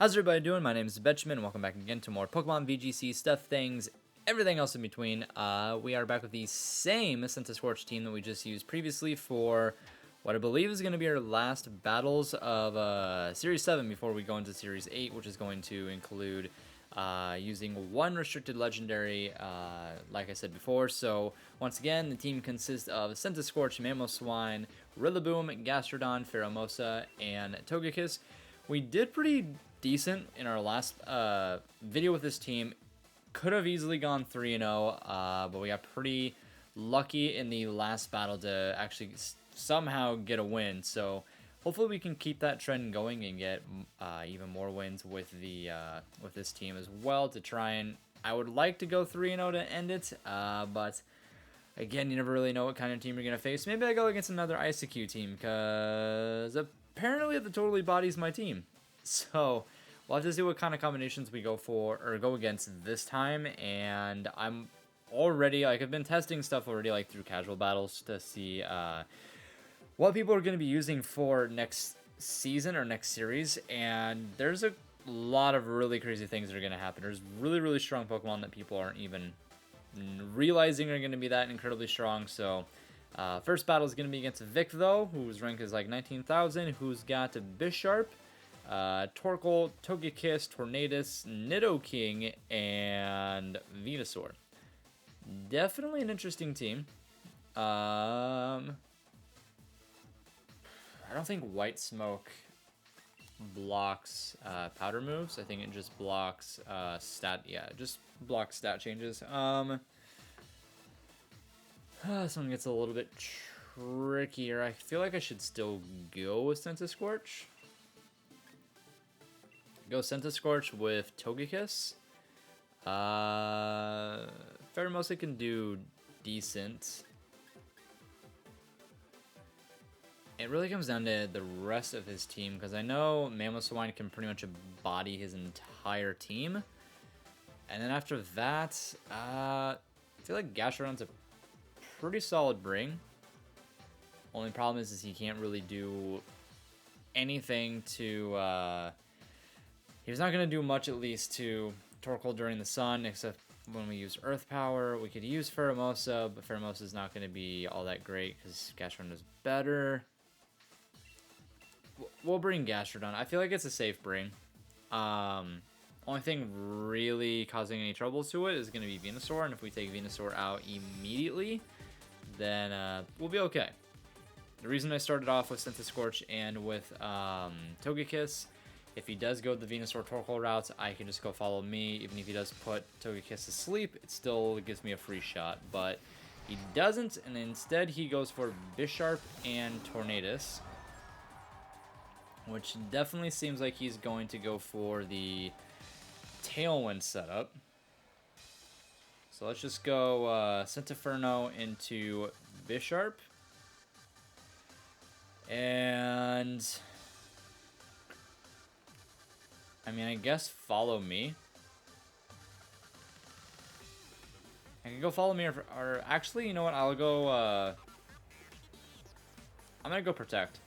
How's everybody doing? My name is Betchman, and welcome back again to more Pokemon VGC stuff, things, everything else in between. We are back with the same Centiskorch team that we just used previously for what I believe is going to be our last battles of Series 7 before we go into Series 8, which is going to include using one restricted legendary, like I said before. So, once again, the team consists of Centiskorch, Mamoswine, Rillaboom, Gastrodon, Pheromosa, and Togekiss. We did pretty decent in our last video with this team. Could have easily gone 3-0, but we got pretty lucky in the last battle to actually somehow get a win. So hopefully we can keep that trend going and get even more wins with the with this team as well to try and. I would like to go 3-0 to end it, but again, you never really know what kind of team you're gonna face. Maybe I go against another ICQ team because apparently the Totally Body's my team. So we'll have to see what kind of combinations we go for or go against this time. And I'm already I've been testing stuff already through casual battles to see what people are going to be using for next season or next series. And there's a lot of really crazy things that are going to happen. There's really strong Pokemon that people aren't even realizing are going to be that incredibly strong. So first battle is going to be against Vic, though, whose rank is like 19,000, who's got Bisharp, Torkoal, Togekiss, Tornadus, Nidoking, and Venusaur. Definitely an interesting team. I don't think White Smoke blocks powder moves. I think it just blocks just blocks stat changes. This one gets a little bit trickier. I feel like I should still go with Centiskorch. Go Centiskorch with Togekiss. Pheromosa can do decent. It really comes down to the rest of his team, because I know Mamoswine can pretty much embody his entire team. And then after that, I feel like Gastrodon's a pretty solid bring. Only problem is he can't really do anything to... He's not going to do much, at least, to Torkoal during the sun, except when we use Earth Power. We could use Pheromosa, but Pheromosa is not going to be all that great because Gastrodon is better. We'll bring Gastrodon. I feel like it's a safe bring. Only thing really causing any troubles to it is going to be Venusaur, and if we take Venusaur out immediately, then we'll be okay. The reason I started off with Centiskorch and with Togekiss, if he does go the Venusaur Torkoal route, I can just go follow me. Even if he does put Togekiss to sleep, it still gives me a free shot. But he doesn't, and instead he goes for Bisharp and Tornadus, which definitely seems like he's going to go for the Tailwind setup. So let's just go Centiferno into Bisharp. And I mean, I guess follow me. I can go follow me, or actually, you know what? I'll go, I'm gonna go Protect.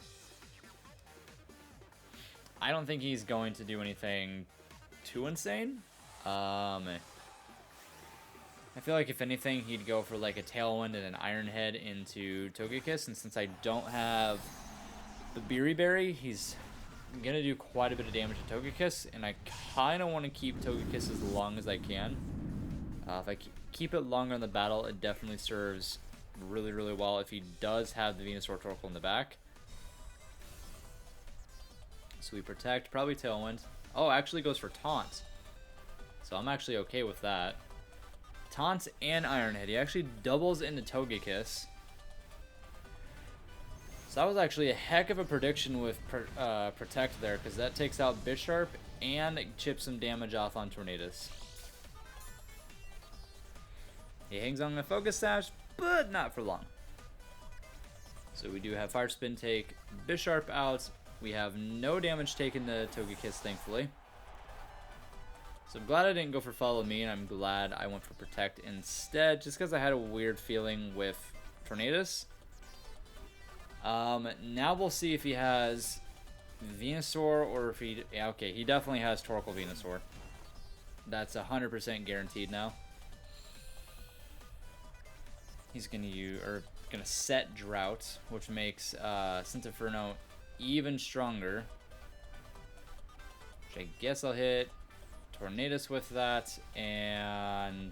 I don't think he's going to do anything too insane. I feel like if anything, he'd go for like a Tailwind and an Iron Head into Togekiss, and since I don't have the Beery Berry, he's gonna do quite a bit of damage to Togekiss, and I kind of want to keep Togekiss as long as I can. If I keep it longer in the battle, it definitely serves really well if he does have the Venusaur Torkoal in the back. So we Protect, probably Tailwind. Oh, actually goes for Taunt. So I'm actually okay with that. Taunt and Iron Head. He actually doubles into Togekiss. So that was actually a heck of a prediction with Protect there, because that takes out Bisharp and chips some damage off on Tornadus. He hangs on the Focus Sash, but not for long. So we do have Fire Spin take Bisharp out. We have no damage taken to Togekiss, thankfully. So I'm glad I didn't go for Follow Me, and I'm glad I went for Protect instead, just because I had a weird feeling with Tornadus. Now we'll see if he has Venusaur, or if he... Yeah, okay, he definitely has Torkoal Venusaur. That's 100% guaranteed now. He's gonna set Drought, which makes Centinferno even stronger. Which I guess I'll hit Tornadus with that, and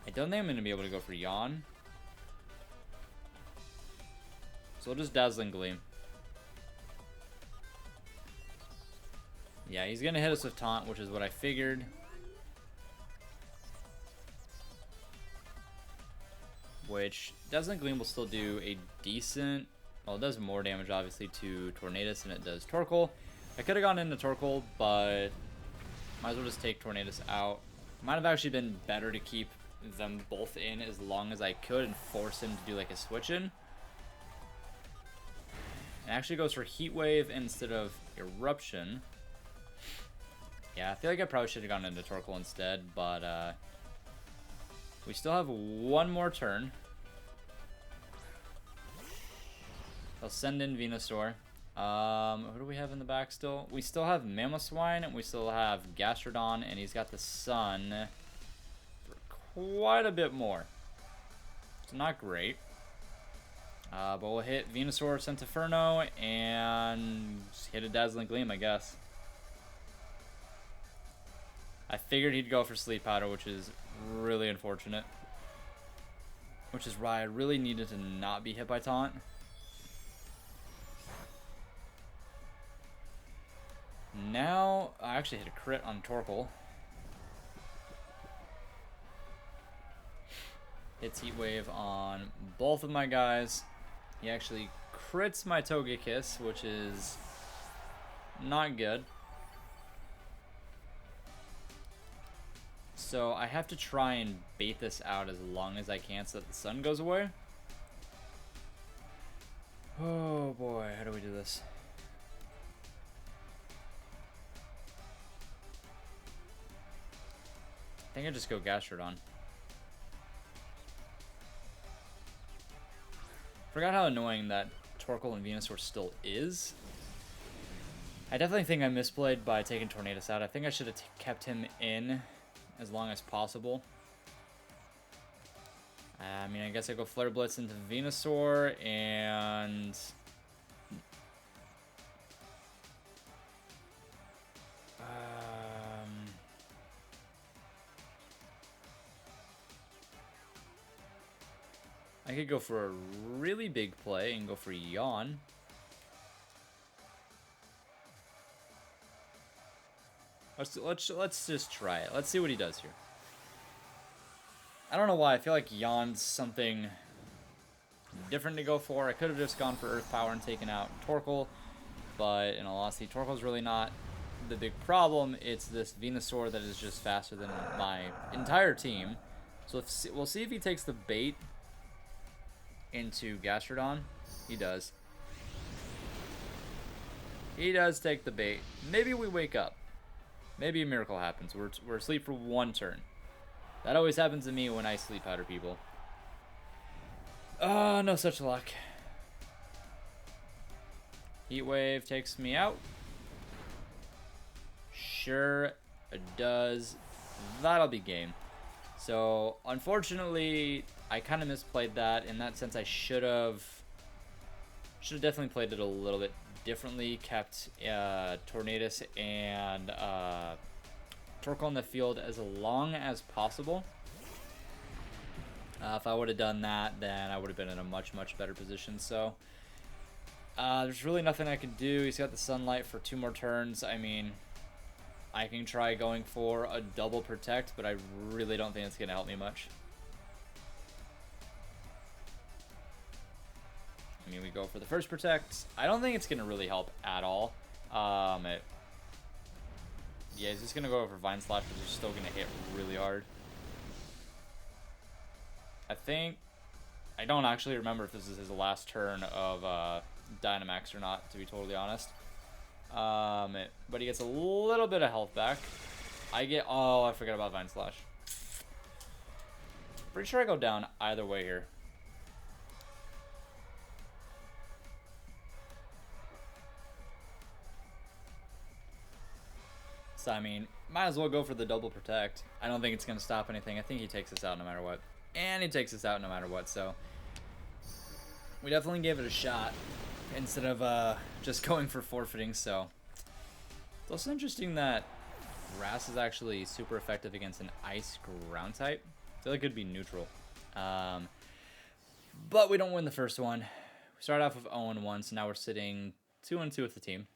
I don't think I'm gonna be able to go for Yawn. So we'll just Dazzling Gleam. Yeah, he's gonna hit us with Taunt, which is what I figured. Which Dazzling Gleam will still do a decent... Well, it does more damage, obviously, to Tornadus than it does Torkoal. I could have gone into Torkoal, but might as well just take Tornadus out. Might have actually been better to keep them both in as long as I could and force him to do like a switch in. It actually goes for Heat Wave instead of Eruption. Yeah, I feel like I probably should have gone into Torkoal instead, but we still have one more turn. I'll send in Venusaur. Who do we have in the back still? We still have Mamoswine, and we still have Gastrodon, and he's got the Sun for quite a bit more. It's not great. But we'll hit Venusaur, Centinferno, and hit a Dazzling Gleam, I guess. I figured he'd go for Sleep Powder, which is really unfortunate. Which is why I really needed to not be hit by Taunt. Now, I actually hit a crit on Torkoal. Hits Heat Wave on both of my guys. He actually crits my Togekiss, which is not good. So I have to try and bait this out as long as I can so that the sun goes away. Oh boy, how do we do this? I think I just go Gastrodon. Forgot how annoying that Torkoal and Venusaur still is. I definitely think I misplayed by taking Tornadus out. I think I should have kept him in as long as possible. I mean, I guess I go Flare Blitz into Venusaur and... I could go for a really big play and go for Yawn. Let's just try it. Let's see what he does here. I don't know why. I feel like Yawn's something different to go for. I could have just gone for Earth Power and taken out Torkoal, but in all honesty, Torkoal's really not the big problem. It's this Venusaur that is just faster than my entire team. So we'll see if he takes the bait into Gastrodon. He does. He does take the bait. Maybe we wake up. Maybe a miracle happens. We're asleep for one turn. That always happens to me when I sleep powder people. No such luck. Heat Wave takes me out. Sure it does. That'll be game. So, unfortunately, I kind of misplayed that. In that sense, I should have definitely played it a little bit differently. Kept Tornadus and Torkoal in the field as long as possible. If I would have done that, then I would have been in a much, much better position. So, there's really nothing I can do. He's got the Sunlight for 2 more turns. I mean, I can try going for a double Protect, but I really don't think it's going to help me much. I mean, we go for the first Protect. I don't think it's going to really help at all. Yeah, he's just going to go for Vine Slash, but he's still going to hit really hard. I don't actually remember if this is his last turn of Dynamax or not, to be totally honest. But he gets a little bit of health back. Oh, I forgot about Vine Slash. Pretty sure I go down either way here. So, I mean, might as well go for the double protect. I don't think it's going to stop anything. I think he takes us out no matter what. And he takes us out no matter what, so we definitely gave it a shot instead of just going for forfeiting. So it's also interesting that grass is actually super effective against an ice ground type. I feel like it could be neutral. But we don't win the first one. We started off with 0-1, so now we're sitting 2-2 with the team,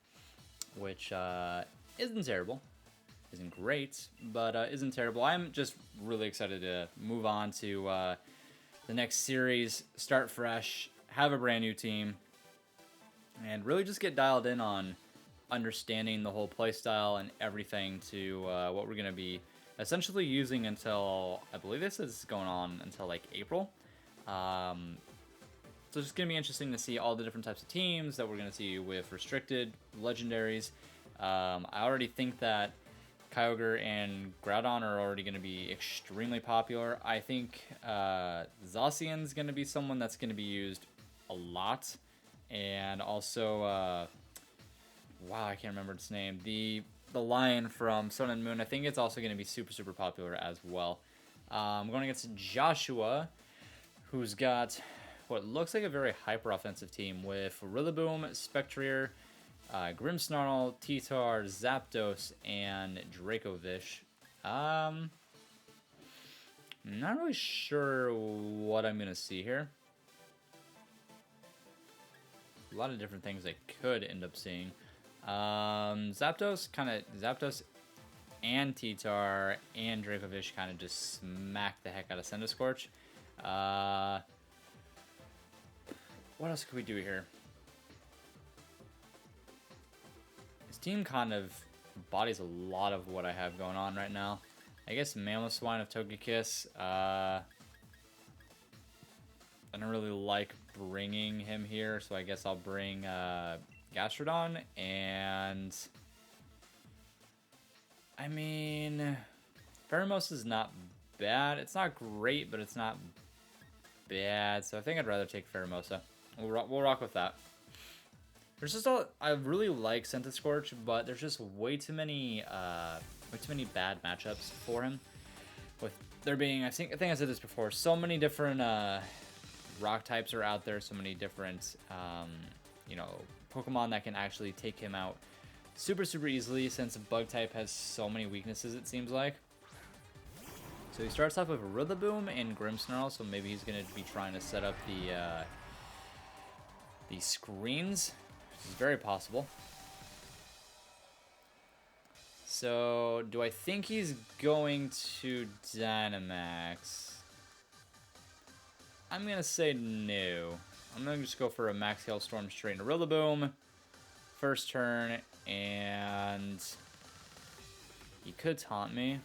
which isn't terrible. Isn't great, but isn't terrible. I'm just really excited to move on to the next series, start fresh, have a brand new team, and really just get dialed in on understanding the whole playstyle and everything to what we're going to be essentially using until, I believe this is going on until like April. So it's just going to be interesting to see all the different types of teams that we're going to see with restricted, legendaries. I already think that Kyogre and Groudon are already going to be extremely popular. I think Zacian's going to be someone that's going to be used a lot. And also, wow, I can't remember its name. The lion from Sun and Moon, I think it's also going to be super, super popular as well. I'm going against Joshua, who's got what looks like a very hyper-offensive team with Rillaboom, Spectrier, Grimmsnarl, Titar, Zapdos, and Dracovish. Not really sure what I'm going to see here. A lot of different things I could end up seeing. Zapdos and Titar and Dracovish kind of just smack the heck out of Centiskorch. What else could we do here? Team kind of bodies a lot of what I have going on right now. I guess Mamoswine of Togekiss. I don't really like bringing him here, so I guess I'll bring Gastrodon. And I mean, Pheromos is not bad. It's not great, but it's not bad. So I think I'd rather take Pheromosa. We'll rock with that. There's just I really like Centiskorch, but there's just way too many bad matchups for him. With there being, I think I said this before, so many different rock types are out there, so many different Pokemon that can actually take him out super, super easily, since bug type has so many weaknesses, it seems like. So he starts off with Rillaboom and Grimmsnarl, so maybe he's gonna be trying to set up the screens. It's very possible. So, do I think he's going to Dynamax? I'm going to say no. I'm going to just go for a Max Hailstorm straight into Rillaboom. First turn, and he could taunt me.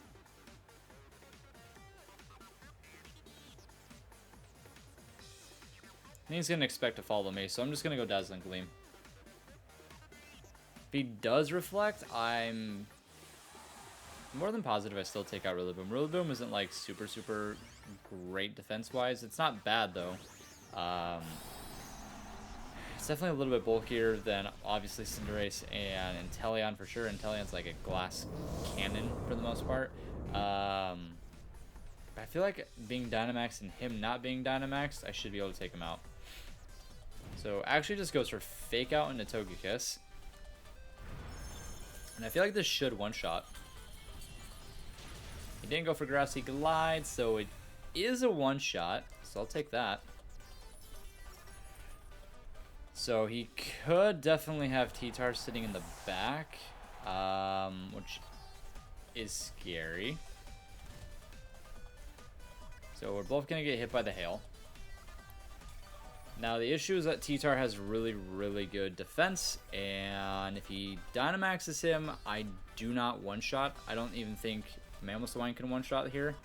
And he's going to expect to follow me, so I'm just going to go Dazzling Gleam. If he does reflect, I'm more than positive I still take out Rillaboom. Rillaboom isn't like super, super great defense-wise. It's not bad, though. It's definitely a little bit bulkier than, obviously, Cinderace and Inteleon for sure. Inteleon's like a glass cannon for the most part. I feel like being Dynamax and him not being Dynamax, I should be able to take him out. So actually just goes for Fake Out into Togekiss. And I feel like this should one-shot. He didn't go for Grassy Glide, so it is a one-shot. So I'll take that. So he could definitely have Titar sitting in the back, which is scary. So we're both going to get hit by the hail. Now the issue is that Titar has really, really good defense, and if he Dynamaxes him, I do not one-shot. I don't even think Mamoswine can one-shot here.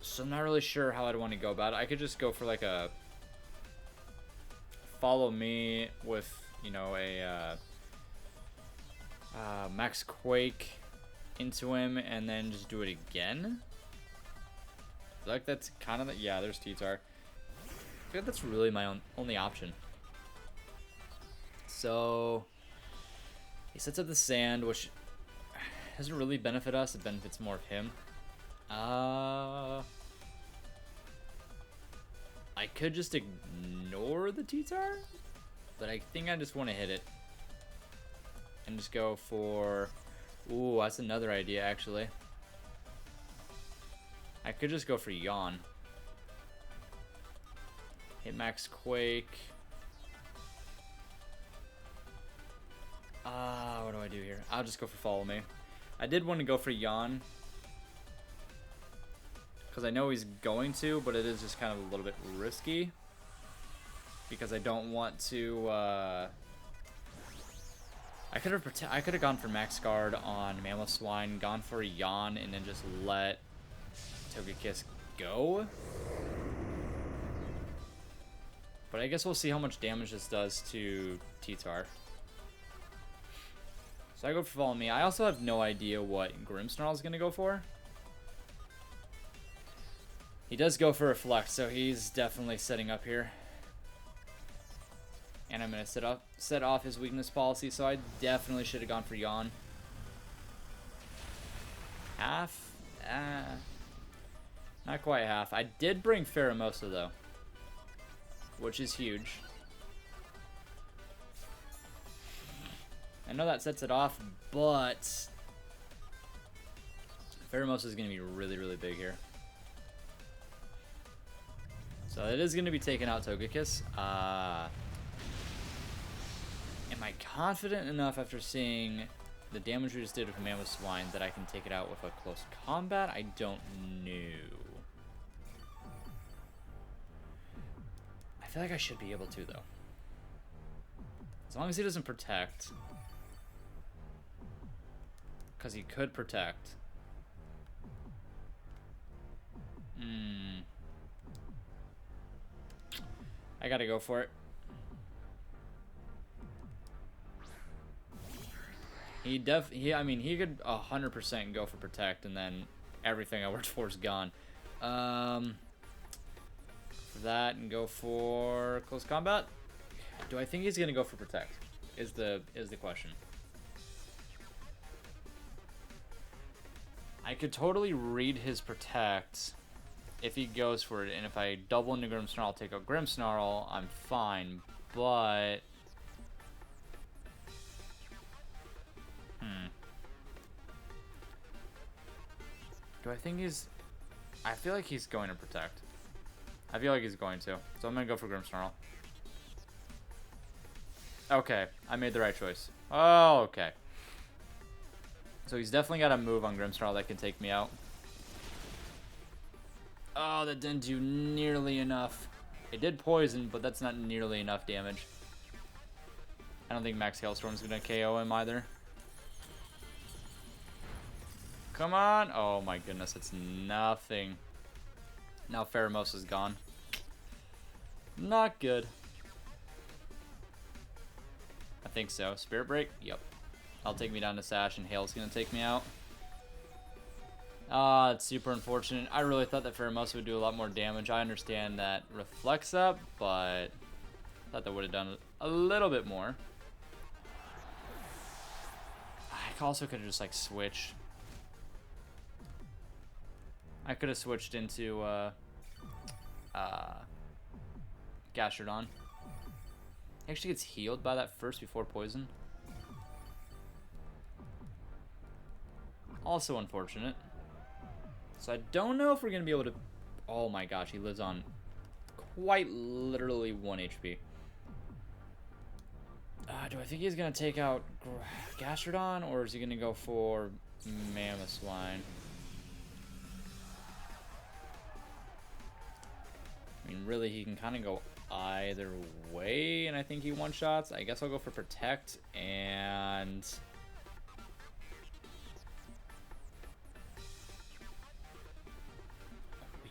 So I'm not really sure how I'd want to go about it. I could just go for like a follow me with, you know, a Max Quake into him and then just do it again. I feel like that's kind of the, yeah, there's Titar. I feel like that's really my only option. So he sets up the sand, which doesn't really benefit us. It benefits more of him. I could just ignore the T-Tar, but I think I just want to hit it. And just go for... Ooh, that's another idea, actually. I could just go for Yawn. Hit Max Quake. What do I do here? I'll just go for Follow Me. I did want to go for Yawn, because I know he's going to, but it is just kind of a little bit risky. Because I don't want to, I could have gone for Max Guard on Mamoswine, gone for a Yawn, and then just let Togekiss go. But I guess we'll see how much damage this does to T-Tar. So I go for Follow Me. I also have no idea what Grimmsnarl is going to go for. He does go for Reflect, so he's definitely setting up here. And I'm going to set off his weakness policy, so I definitely should have gone for Yawn. Half? Not quite half. I did bring Pheromosa, though, which is huge. I know that sets it off, but Pheromosa is going to be really, really big here. So it is going to be taking out Togekiss. Am I confident enough after seeing the damage we just did with Mamoswine that I can take it out with a close combat? I don't know. I feel like I should be able to, though. As long as he doesn't protect. Because he could protect. I gotta go for it. I mean, he could 100% go for protect, and then everything I worked for is gone. For that, and go for close combat. Do I think he's gonna go for protect? Is the question. I could totally read his protect if he goes for it, and if I double into Grimmsnarl, I'll take out Grimmsnarl, I'm fine, but... Do I think he's... I feel like he's going to protect. I feel like he's going to, so I'm going to go for Grimmsnarl. Okay, I made the right choice. Oh, okay. So he's definitely got a move on Grimmsnarl that can take me out. Oh, that didn't do nearly enough. It did poison, but that's not nearly enough damage. I don't think Max Hailstorm's gonna KO him either. Come on! Oh my goodness, it's nothing. Now Pheromosa's gone. Not good. I think so. Spirit Break? Yep. That'll take me down to Sash, and Hail's gonna take me out. It's super unfortunate. I really thought that Pheromosa would do a lot more damage. I understand that Reflects up, but I thought that would have done a little bit more. I also could have just, like, switched. I could have switched into, Gastrodon. He actually gets healed by that first before poison. Also unfortunate. So I don't know if we're going to be able to... Oh my gosh, he lives on quite literally 1 HP. Do I think he's going to take out Gastrodon, or is he going to go for Mamoswine? I mean, really, he can kind of go either way, and I think he one-shots. I guess I'll go for Protect, and...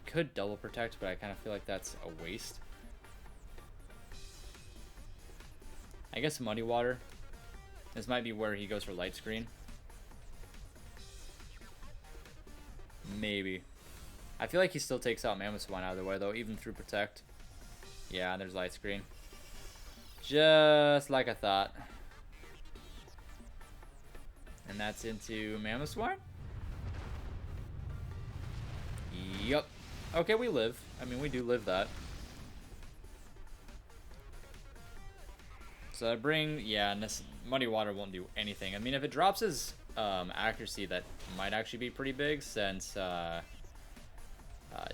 could double protect, but I kind of feel like that's a waste. I guess Muddy Water. This might be where he goes for Light Screen. Maybe. I feel like he still takes out Mamoswine either way, though, even through Protect. Yeah, there's Light Screen. Just like I thought. And And that's into Mammoth Swine? Yup. Okay, we live. I mean, we do live that. So I bring... Yeah, Muddy Water won't do anything. I mean, if it drops his accuracy, that might actually be pretty big, since his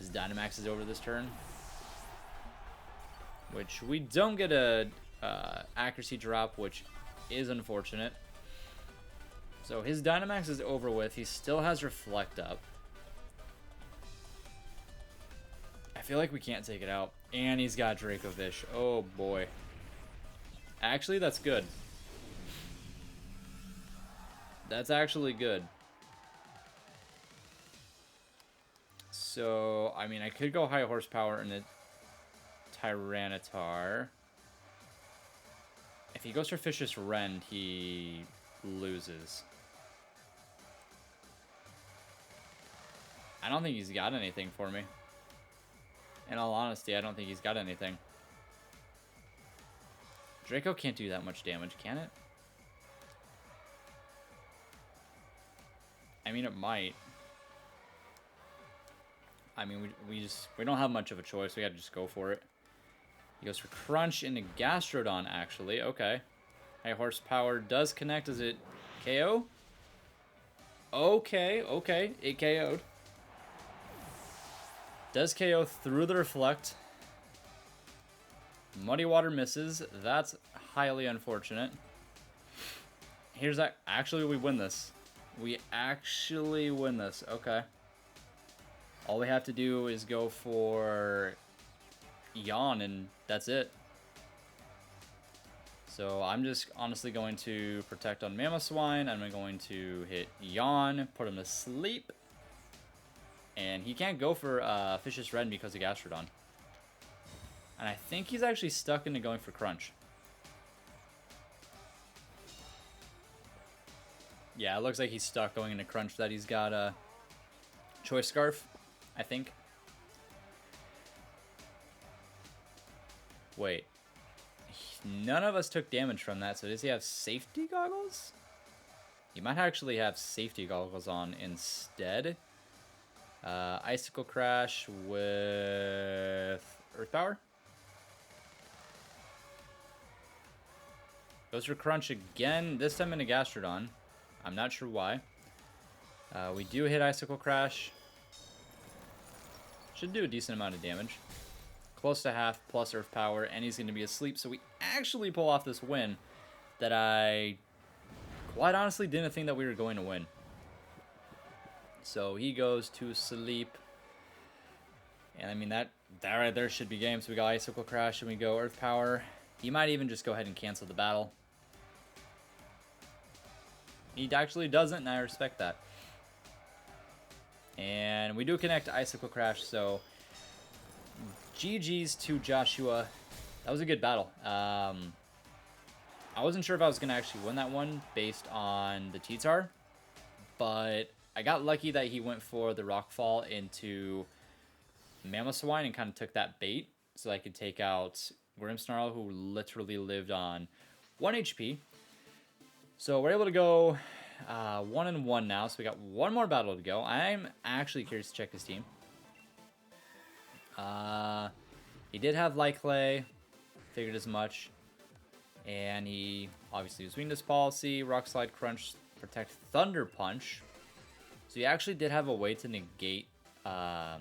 Dynamax is over this turn. Which we don't get a accuracy drop, which is unfortunate. So his Dynamax is over with. He still has Reflect up. I feel like we can't take it out. And he's got Dracovish. Oh boy. Actually, that's good. That's actually good. So, I mean, I could go high horsepower in a Tyranitar. If he goes for Vicious Rend, he loses. I don't think he's got anything for me. In all honesty, I don't think he's got anything. Draco can't do that much damage, can it? I mean, it might. I mean, we don't have much of a choice. We gotta just go for it. He goes for Crunch into Gastrodon, actually. Okay. High horsepower does connect. Is it KO? Okay, okay. It KO'd. Does KO through the Reflect. Muddy Water misses. That's highly unfortunate. Here's that. Actually, we win this. We actually win this. Okay. All we have to do is go for Yawn, and that's it. So I'm just honestly going to protect on Mamoswine. I'm going to hit Yawn, put him to sleep. And he can't go for Vicious Rend because of Gastrodon. And I think he's actually stuck into going for Crunch. Yeah, it looks like he's stuck going into Crunch. That he's got a Choice Scarf, I think. Wait. None of us took damage from that, so does he have safety goggles? He might actually have safety goggles on instead. Icicle Crash with Earth Power. Goes for Crunch again, this time into Gastrodon. I'm not sure why. We do hit Icicle Crash. Should do a decent amount of damage. Close to half plus Earth Power, and he's going to be asleep. So we actually pull off this win that I quite honestly didn't think that we were going to win. So he goes to sleep. And I mean, that right there should be game. So we got Icicle Crash and we go Earth Power. He might even just go ahead and cancel the battle. He actually doesn't, and I respect that. And we do connect Icicle Crash, so GG's to Joshua. That was a good battle. I wasn't sure if I was going to actually win that one based on the T-Tar, but I got lucky that he went for the Rockfall into Mamoswine and kind of took that bait so I could take out Grimmsnarl, who literally lived on 1 HP. So we're able to go 1-1 now, so we got one more battle to go. I'm actually curious to check his team. He did have Light Clay, figured as much, and he obviously was Weakness Policy, Rock Slide, Crunch, Protect, Thunder Punch. So he actually did have a way to negate the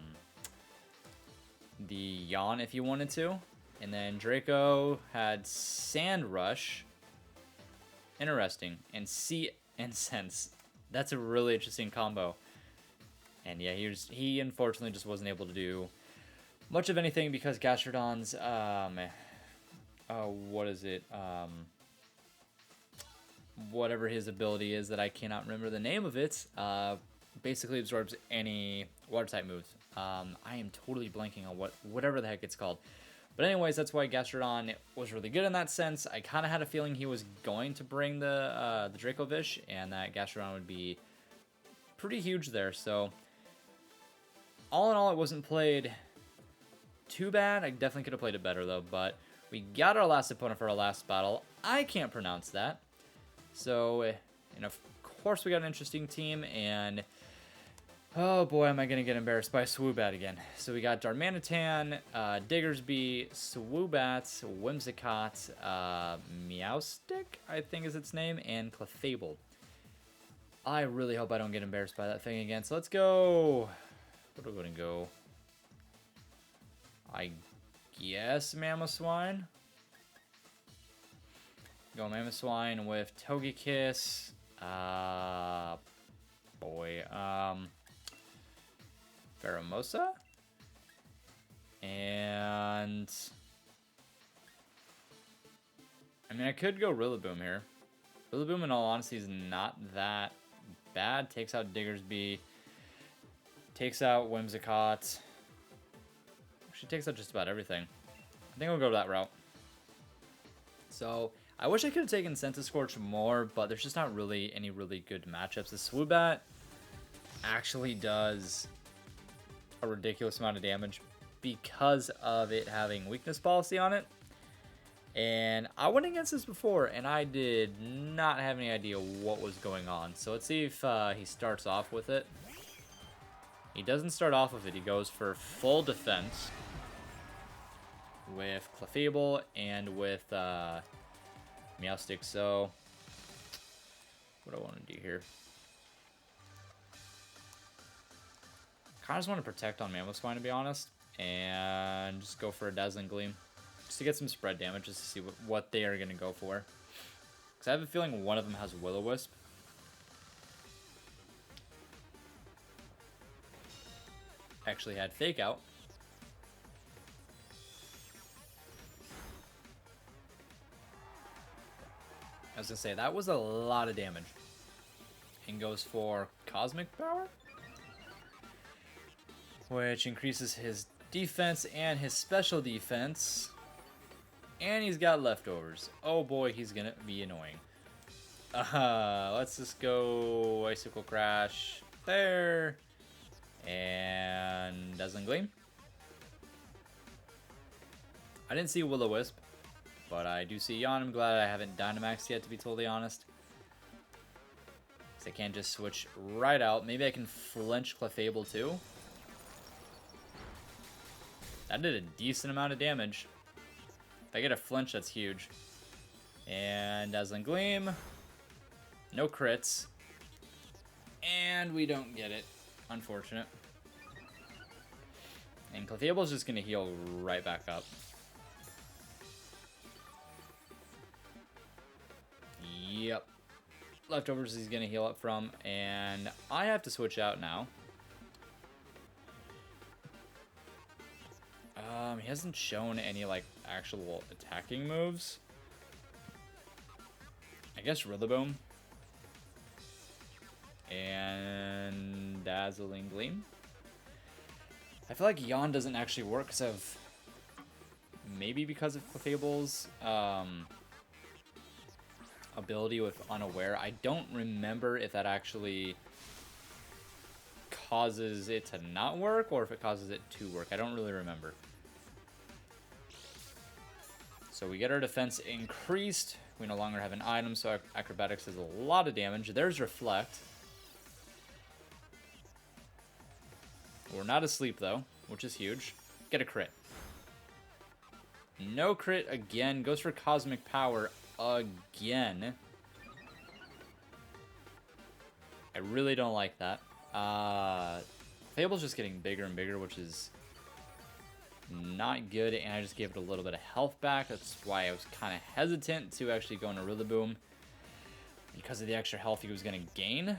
Yawn if he wanted to. And then Draco had Sand Rush. Interesting. And Sea Incense. That's a really interesting combo. And yeah, he unfortunately just wasn't able to do much of anything because Gastrodon's what is it? Whatever his ability is that I cannot remember the name of it, basically absorbs any water type moves. I am totally blanking on whatever the heck it's called. But anyways, that's why Gastrodon was really good in that sense. I kind of had a feeling he was going to bring the Dracovish, and that Gastrodon would be pretty huge there. So all in all, it wasn't played too bad. I definitely could have played it better though. But we got our last opponent for our last battle. I can't pronounce that. So, and of course we got an interesting team, and oh boy, am I going to get embarrassed by Swoobat again. So we got Darmanitan, Diggersby, Swoobat, Whimsicott, Meowstick, I think is its name, and Clefable. I really hope I don't get embarrassed by that thing again. So let's go. What are we going to go? I guess Mamoswine. Go Mamoswine with Togekiss. Pheromosa? And I mean, I could go Rillaboom here. Rillaboom, in all honesty, is not that bad. Takes out Diggersby. Takes out Whimsicott. Actually, takes out just about everything. I think we'll go that route. So, I wish I could have taken Centiskorch more, but there's just not really any really good matchups. The Swoobat actually does a ridiculous amount of damage because of it having weakness policy on it. And I went against this before, and I did not have any idea what was going on. So let's see if he starts off with it. He doesn't start off with it. He goes for full defense with Clefable and with Meowstick. So what do I want to do here? Kind of just want to protect on Mamoswine, to be honest, and just go for a Dazzling Gleam. Just to get some spread damage, just to see what they are going to go for. Because I have a feeling one of them has Will-O-Wisp. Actually had Fake Out. I was going to say, that was a lot of damage. And goes for Cosmic Power, which increases his defense and his special defense. And he's got leftovers. Oh boy, he's gonna be annoying. Let's just go Icicle Crash there. And Dazzling Gleam. I didn't see Will-O-Wisp, but I do see Yawn. I'm glad I haven't Dynamaxed yet, to be totally honest. So I can't just switch right out. Maybe I can flinch Clefable too. That did a decent amount of damage. If I get a flinch, that's huge. And Dazzling Gleam. No crits. And we don't get it. Unfortunate. And Clefable's just going to heal right back up. Yep. Leftovers he's going to heal up from. And I have to switch out now. He hasn't shown any, like, actual attacking moves. I guess Rillaboom. And Dazzling Gleam. I feel like Yawn doesn't actually work because of... Maybe because of Clefable's ability with Unaware. I don't remember if that actually causes it to not work or if it causes it to work. I don't really remember. So we get our defense increased. We no longer have an item, so Acrobatics does a lot of damage. There's Reflect. We're not asleep, though, which is huge. Get a crit. No crit again. Goes for Cosmic Power again. I really don't like that. Fable's just getting bigger and bigger, which is not good, and I just gave it a little bit of health back. That's why I was kind of hesitant to actually go into Rillaboom, because of the extra health he was going to gain.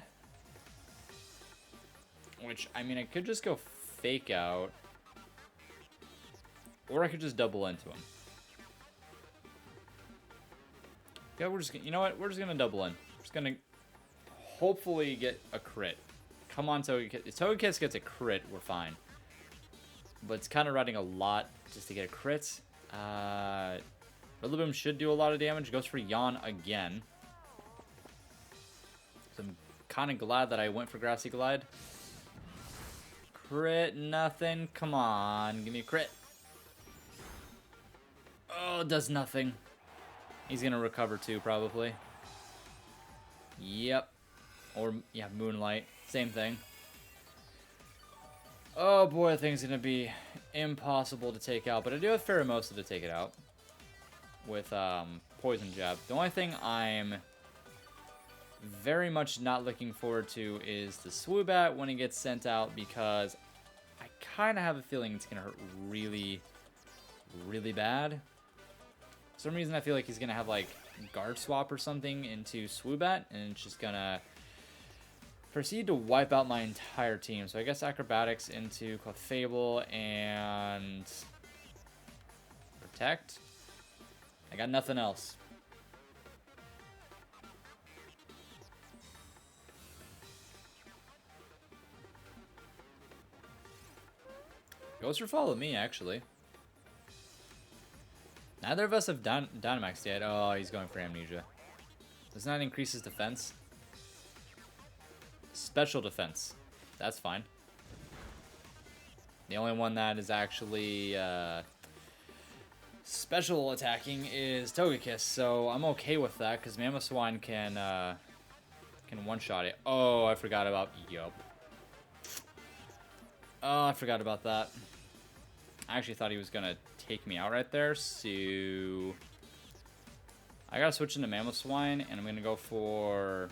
Which, I mean, I could just go Fake Out, or I could just double into him. Yeah, we're just gonna, you know what? We're just going to double in. We're just going to hopefully get a crit. Come on, Togekiss. If Togekiss gets a crit, we're fine. But it's kind of riding a lot just to get a crit. Rillaboom should do a lot of damage. Goes for Yawn again. So I'm kind of glad that I went for Grassy Glide. Crit, nothing. Come on, give me a crit. Oh, it does nothing. He's going to recover too, probably. Yep. Or, yeah, Moonlight. Same thing. Oh boy, that thing's gonna be impossible to take out. But I do have Pheromosa to take it out. With Poison Jab. The only thing I'm very much not looking forward to is the Swoobat when it gets sent out, because I kind of have a feeling it's going to hurt really, really bad. For some reason, I feel like he's going to have, like, Guard Swap or something into Swoobat, and it's just going to proceed to wipe out my entire team. So I guess Acrobatics into Clefable and Protect. I got nothing else. Goes for Follow Me, actually. Neither of us have Dynamax yet. Oh, he's going for Amnesia. Does not increase his defense. Special defense. That's fine. The only one that is actually special attacking is Togekiss, so I'm okay with that because Mamoswine can one-shot it. Oh, I forgot about Oh, I forgot about that. I actually thought he was gonna take me out right there, so I gotta switch into Mamoswine, and I'm gonna go for.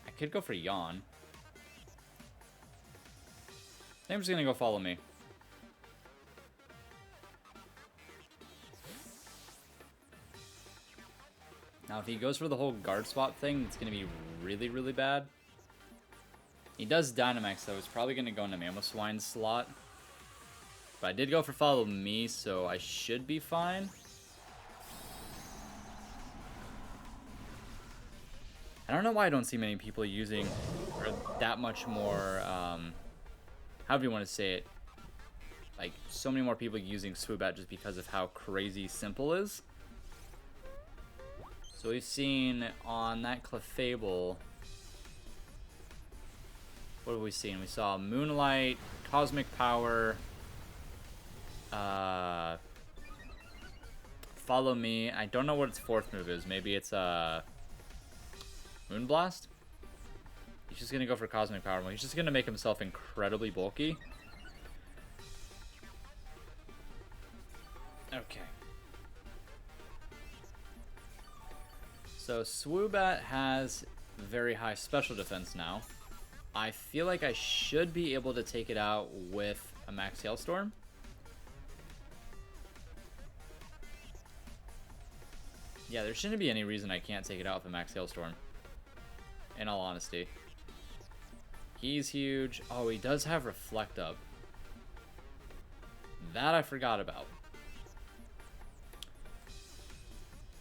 I could go for Yawn. I think I'm just gonna go Follow Me. Now, if he goes for the whole Guard Swap thing, it's going to be really, really bad. He does Dynamax, so it's probably going to go into Mamoswine's slot. But I did go for Follow Me, so I should be fine. I don't know why I don't see many people using, or that much more, however you want to say it. Like, so many more people using Swoobat just because of how crazy simple is. So we've seen on that Clefable, what have we seen? We saw Moonlight, Cosmic Power, Follow Me. I don't know what its fourth move is. Maybe it's Moonblast? He's just going to go for Cosmic Power. He's just going to make himself incredibly bulky. Okay. So Swoobat has very high special defense now. I feel like I should be able to take it out with a Max Hailstorm. Yeah, there shouldn't be any reason I can't take it out with a Max Hailstorm. In all honesty. He's huge. Oh, he does have Reflect Up. That I forgot about.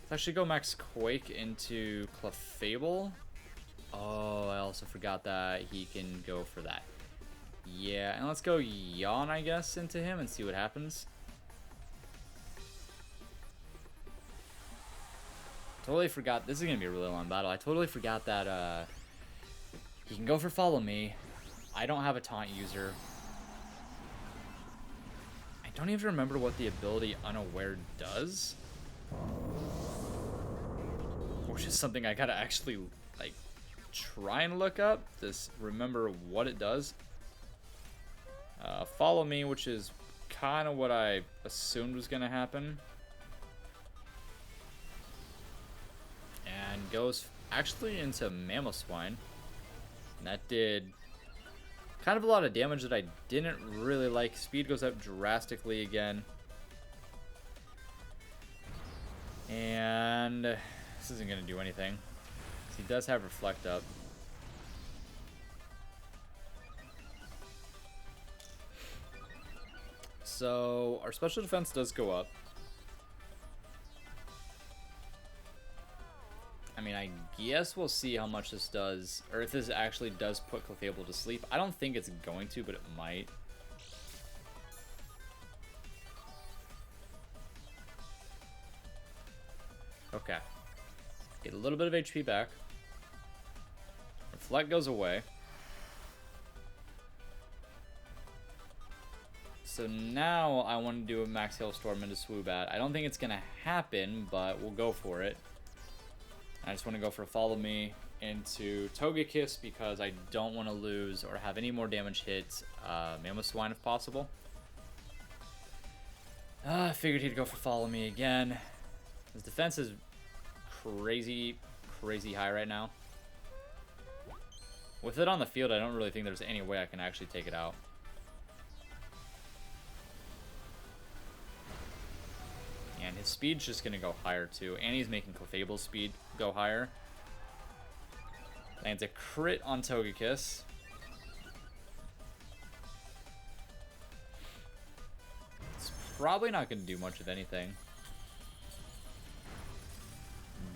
Let's actually go Max Quake into Clefable. Oh, I also forgot that he can go for that. Yeah, and let's go Yawn, I guess, into him and see what happens. Totally forgot. This is going to be a really long battle. I totally forgot that he can go for Follow Me. I don't have a taunt user. I don't even remember what the ability Unaware does. Which is something I gotta actually, like, try and look up to remember what it does. Follow Me, which is kind of what I assumed was gonna happen. And goes actually into Mamoswine. And that did kind of a lot of damage that I didn't really like. Speed goes up drastically again. And this isn't going to do anything. He does have Reflect Up. So our special defense does go up. I mean, I guess we'll see how much this does, or if this actually does put Clefable to sleep. I don't think it's going to, but it might. Okay. Get a little bit of HP back. Reflect goes away. So now I want to do a Max Hailstorm into Swoobat. I don't think it's going to happen, but we'll go for it. I just want to go for Follow Me, into Togekiss because I don't want to lose or have any more damage hit Mamoswine if possible. I figured he'd go for Follow Me again. His defense is crazy high right now. With it on the field, I don't really think there's any way I can actually take it out. And his speed's just going to go higher too. And he's making Clefable's speed go higher. Lands a crit on Togekiss. It's probably not going to do much of anything.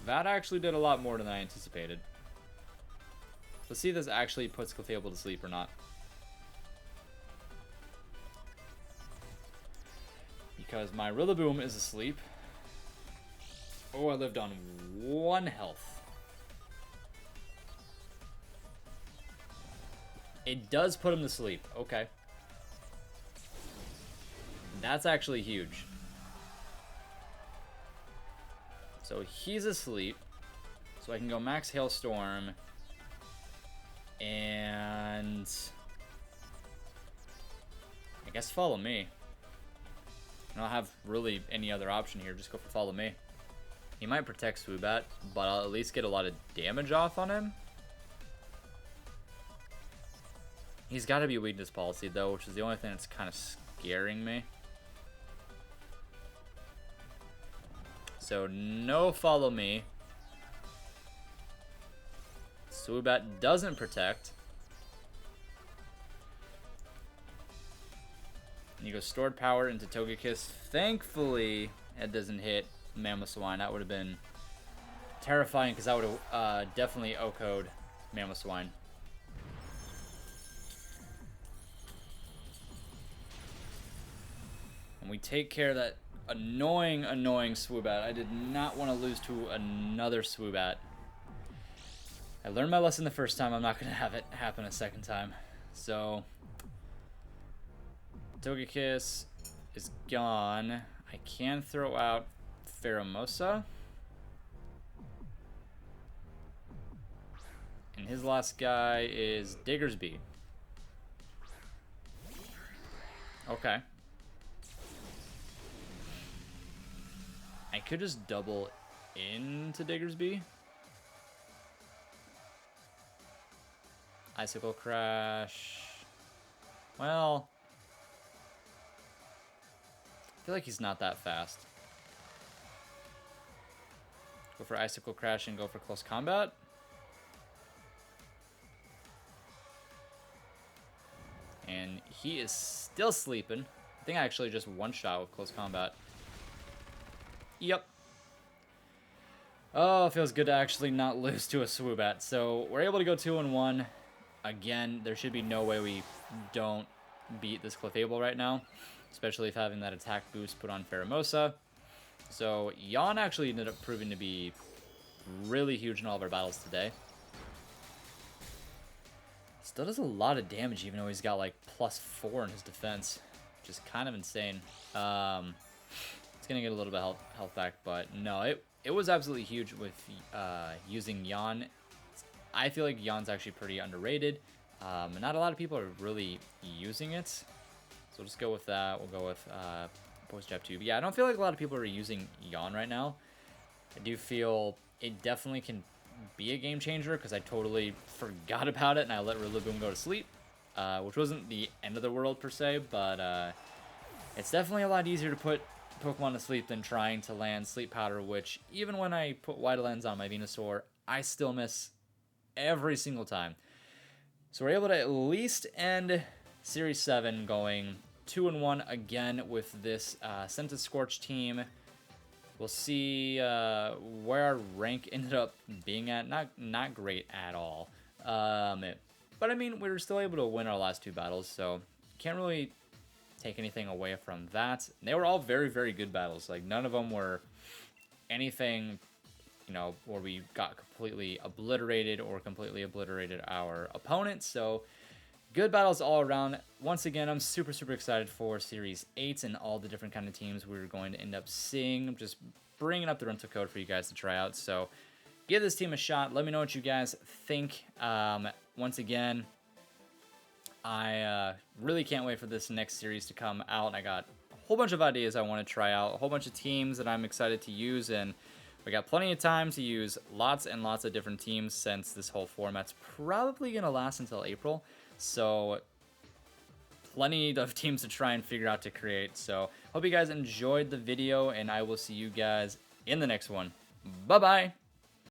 That actually did a lot more than I anticipated. Let's see if this actually puts Clefable to sleep or not. Because my Rillaboom is asleep. Oh, I lived on 1 health. It does put him to sleep. Okay. That's actually huge. So he's asleep. So I can go max Hailstorm. And I guess Follow Me. I don't have really any other option here. Just go for Follow Me. He might protect Swoobat, but I'll at least get a lot of damage off on him. He's got to be Weakness Policy, though, which is the only thing that's kind of scaring me. So, no Follow Me. Swoobat doesn't protect. And you go Stored Power into Togekiss. Thankfully, it doesn't hit Mamoswine. That would have been terrifying because that would have definitely OHKO'd Mamoswine. And we take care of that annoying Swoobat. I did not want to lose to another Swoobat. I learned my lesson the first time. I'm not going to have it happen a second time. So, Togekiss is gone. I can throw out Pheromosa. And his last guy is Diggersby. Okay. I could just double into Diggersby. Icicle Crash. Well, I feel like he's not that fast. Go for Icicle Crash and go for Close Combat. And he is still sleeping. I think I actually just one-shot with Close Combat. Yep. Oh, it feels good to actually not lose to a Swoobat. So we're able to go 2-1. Again, there should be no way we don't beat this Clefable right now, especially if having that attack boost put on Pheromosa. So Yawn actually ended up proving to be really huge in all of our battles today. Still does a lot of damage even though he's got like +4 in his defense, which is kind of insane. It's going to get a little bit of health back, but no, it was absolutely huge with using Yawn. I feel like Yawn's actually pretty underrated. Not a lot of people are really using it. So we'll just go with that. We'll go with Post-Jab 2. But yeah, I don't feel like a lot of people are using Yawn right now. I do feel it definitely can be a game changer because I totally forgot about it and I let Rillaboom go to sleep. Which wasn't the end of the world per se, but it's definitely a lot easier to put Pokemon to sleep than trying to land Sleep Powder, which even when I put Wide Lens on my Venusaur, I still miss every single time. So we're able to at least end Series 7 going 2-1 again with this Centiskorch team. We'll see where our rank ended up being at. Not great at all. But I mean, we were still able to win our last 2 battles, so can't really take anything away from that. They were all very, very good battles. Like, none of them were anything, you know, where we got completely obliterated or completely obliterated our opponents. So, good battles all around. Once again, I'm super, super excited for Series 8 and all the different kind of teams we're going to end up seeing. I'm just bringing up the rental code for you guys to try out. So, give this team a shot. Let me know what you guys think. Once again, I really can't wait for this next series to come out. I got a whole bunch of ideas I want to try out, a whole bunch of teams that I'm excited to use, and we got plenty of time to use lots and lots of different teams since this whole format's probably going to last until April. So plenty of teams to try and figure out to create. So hope you guys enjoyed the video, and I will see you guys in the next one. Bye-bye.